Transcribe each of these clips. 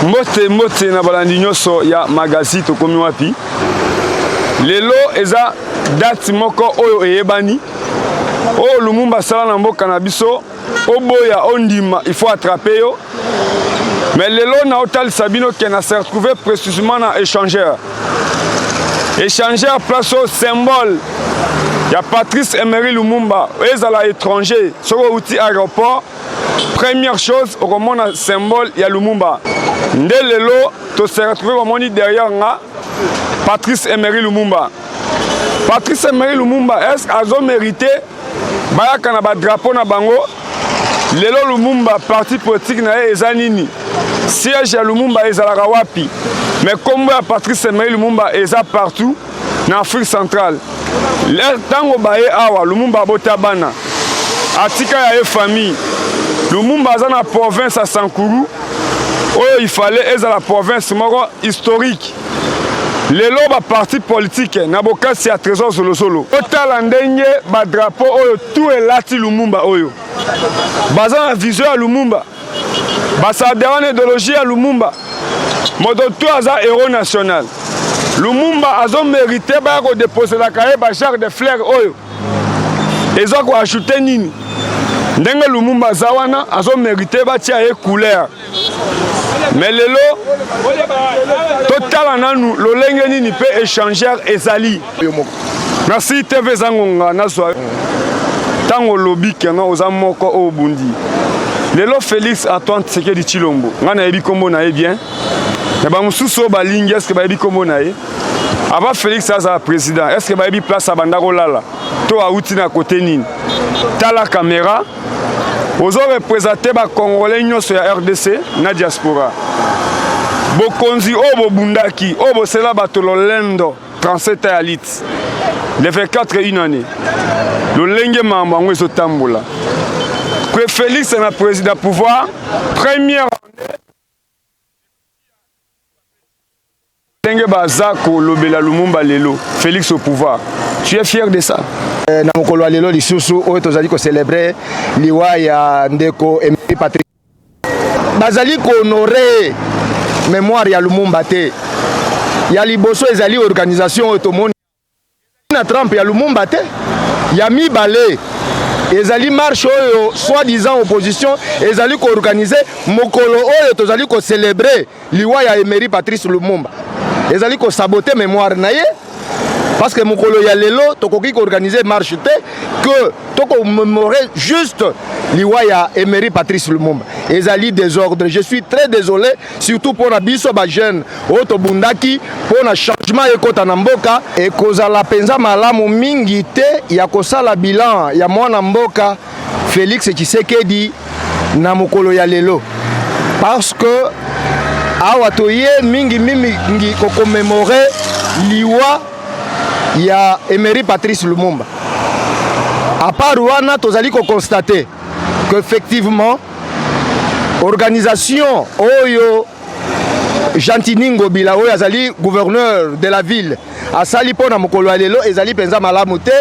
Mbote na balandi nyonso ya magazine tokomi wapi. Lelo eza date moko oyo eyebani. Oh Lumumba sala na mboka na biso. Oboya ondima, il faut attraper yo. Mais lelo na hotel Sabino qui na se retrouvé précisément na échangeur. Échangeur place au symbole. Il y a Patrice Emery Lumumba. Ils à l'étranger. Sur le outil aéroport. Première chose, au moment un symbole, il y a Lumumba. Dès le lot, tu se retrouves au monde derrière Patrice Emery Lumumba. Patrice Emery Lumumba, est-ce qu'ils ont mérité un drapeau na bango? Lelo Lumumba, parti politique na ezanini. Siège à Lumumba ezalaka wapi. Mais comme Patrice Emery Lumumba est partout en Afrique centrale. Tango baye awa Lumumba botabana. Atika ya famille. Lumumba za na province à Sankuru. Oh, il fallait être la province historique. Lelo ba parti politique na bokasi ya trésor solo. Otala ndenge ba drapeau oyo tout elati Lumumba oyo. Baza na vision ya Lumumba. Basa dewana idéologie ya Lumumba. Modo tout aza héros national. Lumumba azo mérité ba ko déposer la carrière ba char de fleurs oyo. Ezo ko ajouter nini? Ndenge Lumumba zawana azo mérité ba tia e couleur. Mais lelo total nanu lolenge nini pe échangeur ezali. Merci TV Zangonga nazwa. Tango lobi kena oza moko o bundi. Lelo Félix Antoine Tshisekedi Tshilombo. Ngana yebi kombo na ye bien. Mais ba mususu ba lingi est-ce que ba yebi kombo na ye? Avant Félix aza président, est-ce que ba yebi place à bandako lala? To a outi na côté nini? Tala caméra. Ozo représenter ba Congolais nyonso ya RDC na diaspora. Bokonzi obo bundaki, obo sela batolo lendo 37 ya lit. Le 24 une année. Le lenge mambo ngo zo tambola. Que Félix est le président pouvoir, première année. Bazako lobela Lumumba lelo, Félix au pouvoir. Tu es fier de ça? Na mokolo lelo lisusu oyo tozali ko célébrer liwa ya ndeko Emery Patrice. Bazali ko honorer mémoire ya Lumumba te. Ya liboso ezali organisation oyo tomoni na Trump ya Lumumba te. Ya mibale ezali marche oyo soi-disant opposition ezali ko organiser mokolo oyo tozali ko célébrer liwa ya Emery Patrice Lumumba. Ezali ko saboter mémoire na ye parce que mokolo ya lelo tokoki ko organiser marche te que toko mémorer juste liwa ya Emery Patrice Lumumba. Ezali désordre. Je suis très désolé surtout pour na biso ba jeune oto bundaki pour na changement ekota na mboka et kozala penza malamu mingi te ya kosala bilan ya mwana mboka Félix Tshisekedi na mokolo ya lelo parce que awa toye mingi ko commémorer liwa ya Emery Patrice Lumumba. À part wana tozali ko constater que effectivement organisation oyo Jantiningo Bila oyo azali gouverneur de la ville asali pona mokolo lelo ezali penza malamu te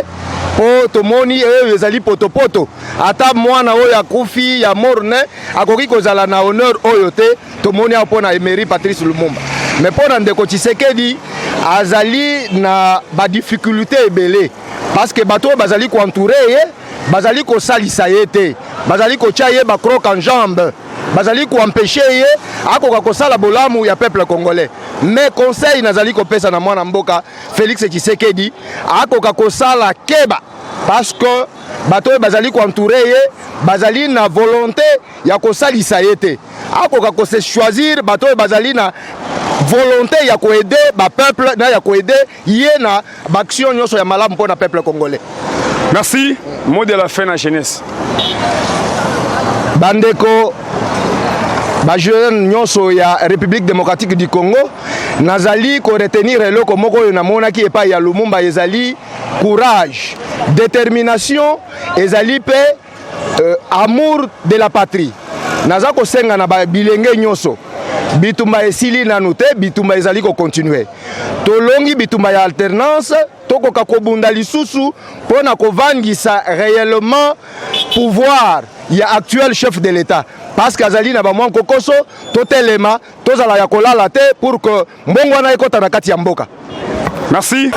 po tomoni oyo ezali potopoto ata mwana oyo akufi ya morne akoki kozala na honneur oyo te tomoni apona Emery Patrice Lumumba. Mais pona ndeko Tshisekedi azali na ba difficulté ebele parce que bato bazali ko entourer ye bazali ko salisa ye te bazali ko tia ye ba croc en jambe bazali ko empêcher ye akoka ko sala bolamu ya peuple congolais. Mais conseil nazali ko pesa na mwana mboka Félix Tshisekedi akoka ko sala keba parce que bato bazali ko entourer ye bazali na volonté ya ko salisa ye te akoka ko se choisir bato bazali na volonté ya ko aider ba peuple na ya ko aider yé na ba action nyonso ya malamu pour na peuple congolais. Merci. Mot de la fin na jeunesse. Bandeko ba jeune nyonso ya République démocratique du Congo nazali ko retenir eloko moko na monaki epa ya Lumumba ezali courage, détermination ezali pe amour de la patrie. Naza ko senga na ba bilenge nyonso bitumba esili nanu te bitumba ezali ko continuer tolongi bitumba ya alternance tokoka kobunda lisusu pona kovangisa réellement pouvoir ya actuel chef de l'État parce que azali na ba mwa kokoso totelema tozala ya kolala te pour que mbongo wana ekota na kati ya mboka. Merci.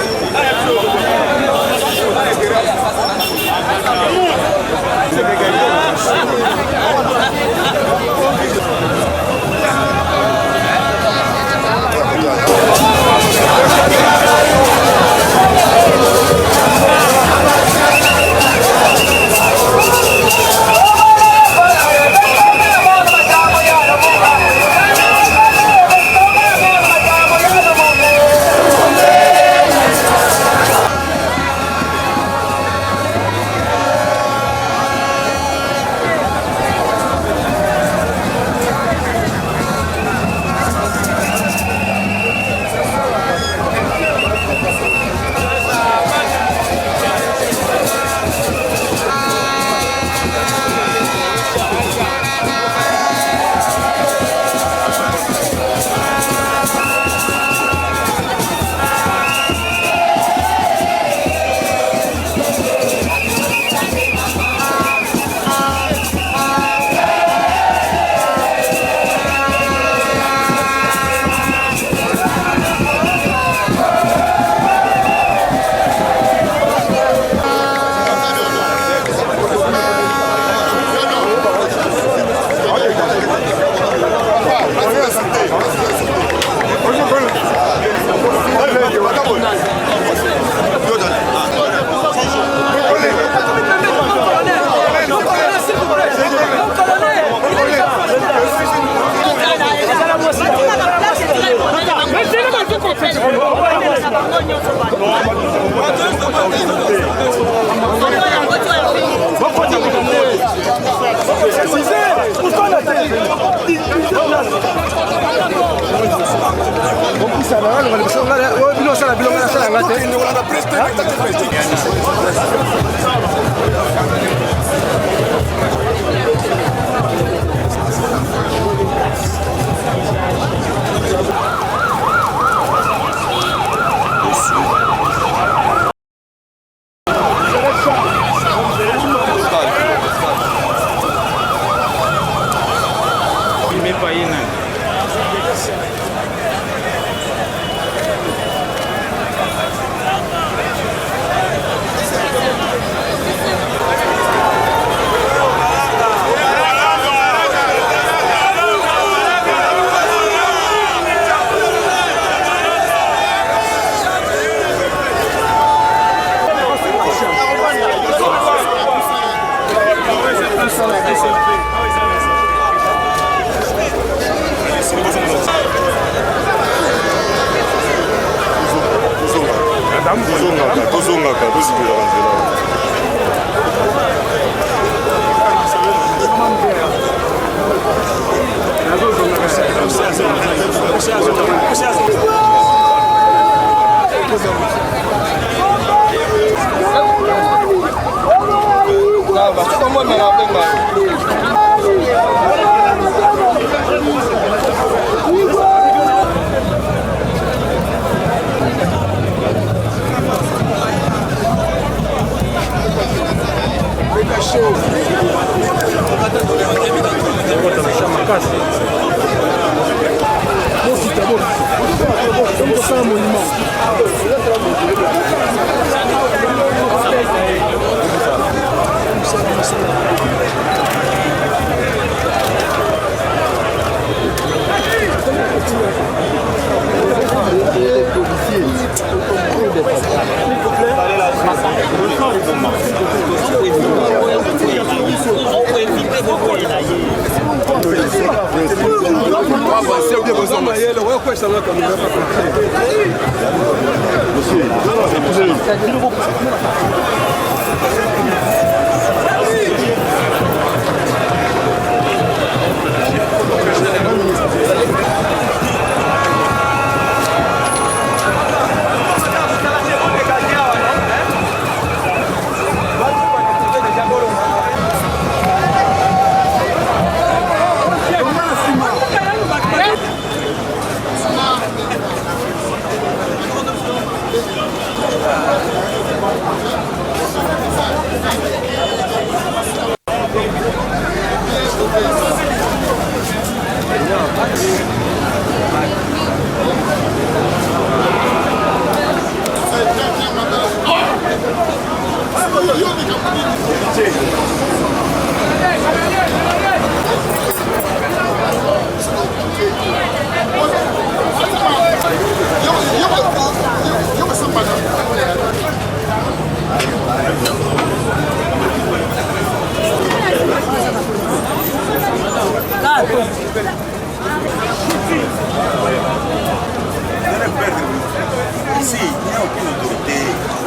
Ici, il n'y a aucune autorité.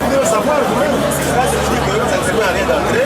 Il faut savoir, là, je dis que ça ne sert à rien d'entrer.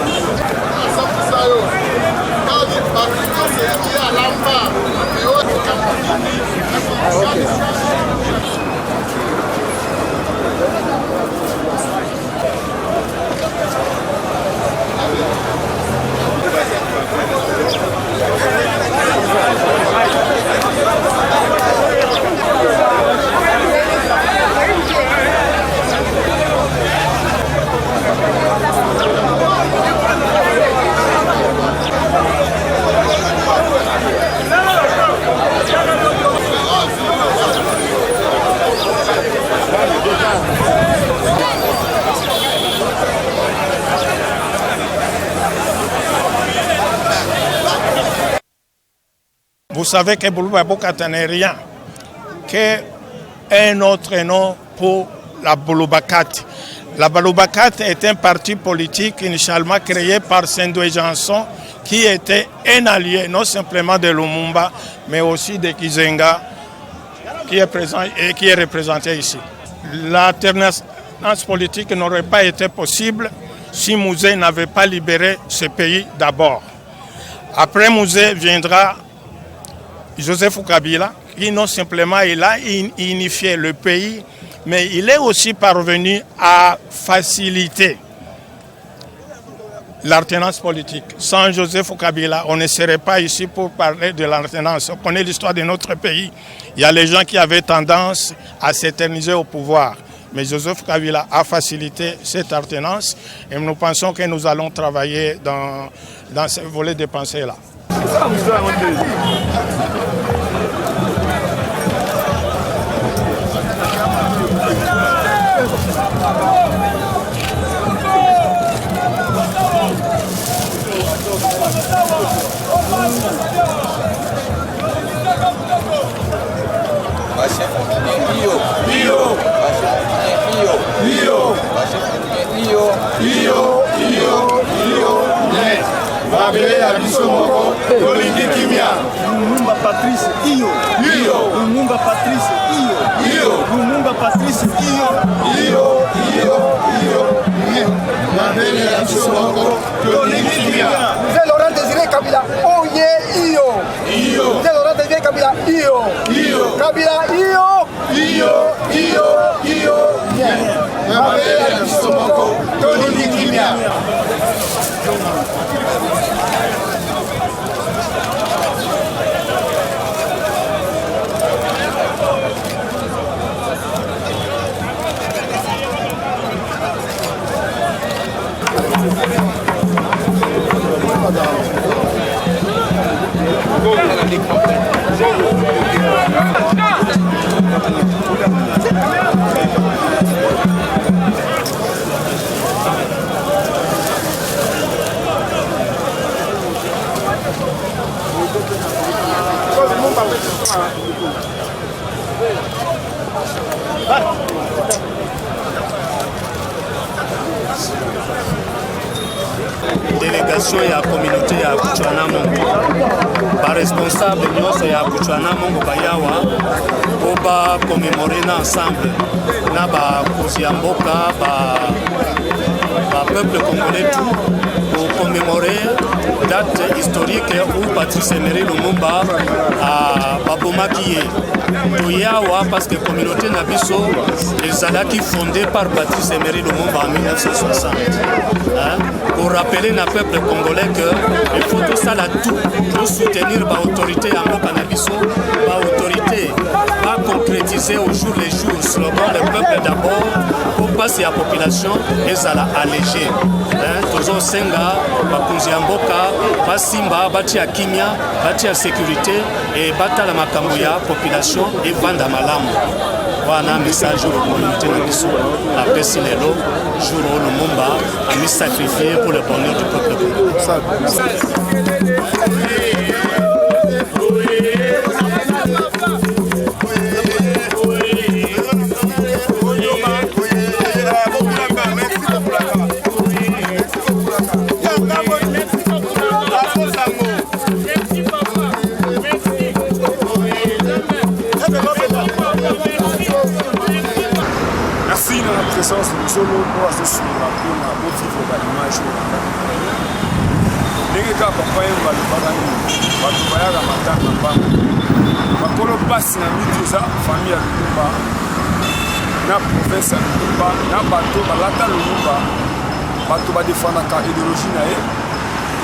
Vous savez que Boulouba Bokata n'est rien qu'un autre nom pour la Bouloubakat. La Bouloubakat est un parti politique initialement créé par Sendou Janson qui était un allié non simplement de Lumumba mais aussi de Kizenga qui est présent et qui est représenté ici. L'alternance politique n'aurait pas été possible si Mouzé n'avait pas libéré ce pays d'abord. Après Mouzé viendra Joseph Kabila, qui non simplement il a unifié le pays, mais il est aussi parvenu à faciliter l'alternance politique. Sans Joseph Kabila, on ne serait pas ici pour parler de l'alternance. On connaît l'histoire de notre pays. Il y a les gens qui avaient tendance à s'éterniser au pouvoir. Mais Joseph Kabila a facilité cette alternance et nous pensons que nous allons travailler dans ce volet de pensée-là. Lumumba Patrice Iyo. Lumumba Patrice Iyo. Lumumba Patrice Iyo. Mzee Laurent Désiré Kabila, oh yeah, Iyo. Mzee Laurent Désiré Kabila, Iyo. Kabila, Iyo. Mabele Bisomoko, Tony Kimia. Délégation et la communauté ya Kuchwana Mongo par responsable nyonso ya Kuchwana Mongo bayawa oba commémorer ensemble na ba Koziamboka ba peuple congolais tout pour commémorer date historique où Patrice Emery Lumumba a babomaki toyawa parce que communauté na biso ezalaki fondée par Patrice Emery Lumumba en 1960 pour rappeler na peuple congolais que il faut tout ça là tout pour soutenir l'autorité à Mboka na biso l'autorité va concrétiser au jour le jour slogan le peuple d'abord pour passer à la population et ça l'a allégé toujours senga bakunzi ya mboka basimba batia kimia batia sécurité et batala makambo ya population et vanda malamu wana message au communauté na biso la pesi lelo jour où Lumumba a mis sacrifié pour le bonheur du peuple congolais. présence de solo pour assurer mpona bovivre baimage ndenge kaka papa ye balobaka nini bato bayaka matanga mbango bakolo mpasi na miti eza famille ya Lumumba na province ya Lumumba na bato balata Lumumba bato badefendaka idéologie na ye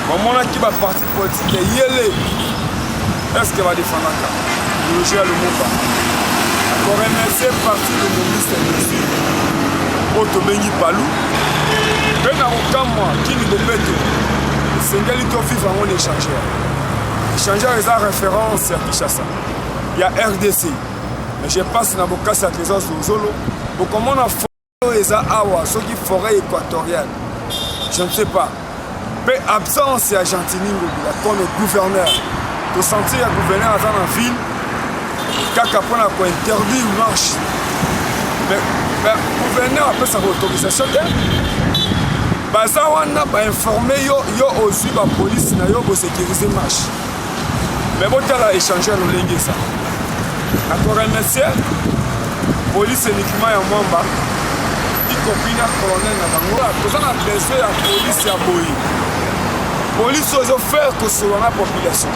bamonaki baparti politique yele estce badefendaka idéologie ya Lumumba akoremercie parti lumumbiste mesure oyo tobengi palu mpe na kokamwa kini bopeto esengeli tovivre yango na échangeur. Échangeur eza référence ya Kinshasa ya RDC mais je passe na bokasi ya trésor Zolo bokomona forêt oyo eza awa soki forêt équatoriale je ne sais pas mpe absence ya Gentini Ngobila comme gouverneur tosentir ya gouverneur aza na ville kaka mpona kointerdire marche mais gouverneur apesaka autorisation te baza wana bainforme yo ozwi bapolisi na yo bosécurize marche mais botala échangeur lolenge eza nakoremercie polisi uniquement ya mwamba ikompris na colonel na bango toza na besoin ya polisi ya boye polisi oyo ezofaire kosola na population.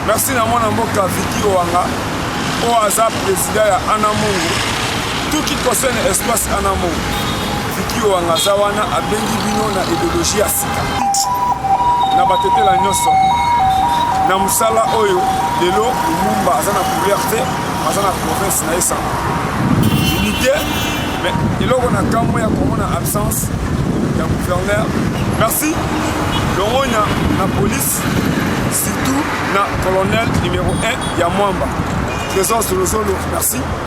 Merci na mwana mboka Viki Owanga oyo aza président ya Anamongo tout qui concerne espace Anamongo Viki Owanga aza wana abengi bino na idéologie ya sika na batetela nyonso na musala oyo lelo Lumumba aza na pouvoir te aza na province na esa unité mais eloko na kambo ya komona absence ya gouverneur. Merci longonya na police surtout na colonel numéro 1 ya Mwamba Trésor Zolo. Merci.